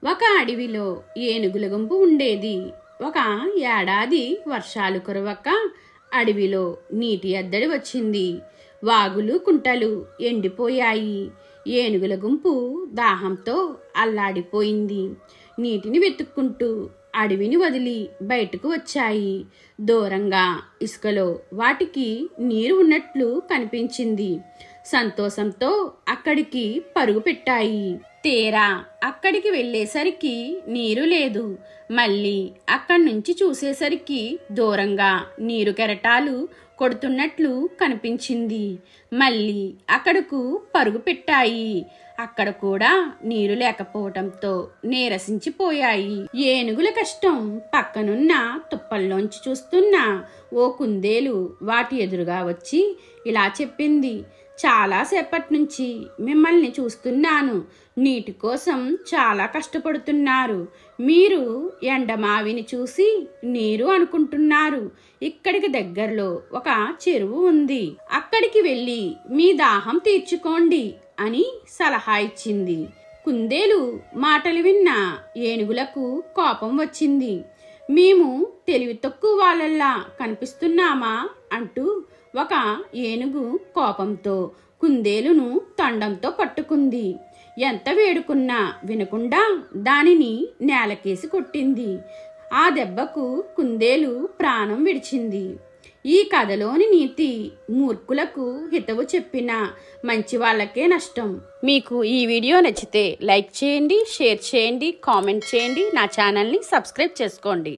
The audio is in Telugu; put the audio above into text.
ఒక అడవిలో ఏనుగుల గుంపు ఉండేది. ఒక ఏడాది వర్షాలు కురవక అడవిలో నీటి ఎద్దడి వచ్చింది. వాగులు కుంటలు ఎండిపోయాయి. ఏనుగుల గుంపు దాహంతో అల్లాడిపోయింది. నీటిని వెతుక్కుంటూ అడవిని వదిలి బయటకు వచ్చాయి. దూరంగా ఇసుకలో వాటికి నీరు ఉన్నట్లు కనిపించింది. సంతోషంతో అక్కడికి పరుగు పెట్టాయి. తీరా అక్కడికి వెళ్ళేసరికి నీరు లేదు. మళ్ళీ అక్కడి నుంచి చూసేసరికి దూరంగా నీరు కెరటాలు కొడుతున్నట్లు కనిపించింది. మళ్ళీ అక్కడకు పరుగు పెట్టాయి. అక్కడ కూడా నీరు లేకపోవటంతో నీరసించిపోయాయి. ఏనుగుల కష్టం పక్కనున్న తుప్పల్లోంచి చూస్తున్న ఓ కుందేలు వాటి ఎదురుగా వచ్చి ఇలా చెప్పింది. చాలాసేపటి నుంచి మిమ్మల్ని చూస్తున్నాను. నీటి కోసం చాలా కష్టపడుతున్నారు. మీరు ఎండమావిని చూసి నీరు అనుకుంటున్నారు. ఇక్కడికి దగ్గరలో ఒక చెరువు ఉంది. అక్కడికి వెళ్ళి మీ దాహం తీర్చుకోండి అని సలహా ఇచ్చింది. కుందేలు మాటలు విన్న ఏనుగులకు కోపం వచ్చింది. మేము తెలివి తక్కువ వాళ్ళల్లా కనిపిస్తున్నామా అంటూ ఒక ఏనుగు కోపంతో కుందేలును తొండంతో పట్టుకుంది. ఎంత వేడుకున్నా వినకుండా దానిని నేలకేసి కొట్టింది. ఆ దెబ్బకు కుందేలు ప్రాణం విడిచింది. ఈ కథలోని నీతి మూర్ఖులకు హితవు చెప్పిన మంచి వాళ్ళకే నష్టం. మీకు ఈ వీడియో నచ్చితే లైక్ చేయండి, షేర్ చేయండి, కామెంట్ చేయండి. నా ఛానల్ని సబ్స్క్రైబ్ చేసుకోండి.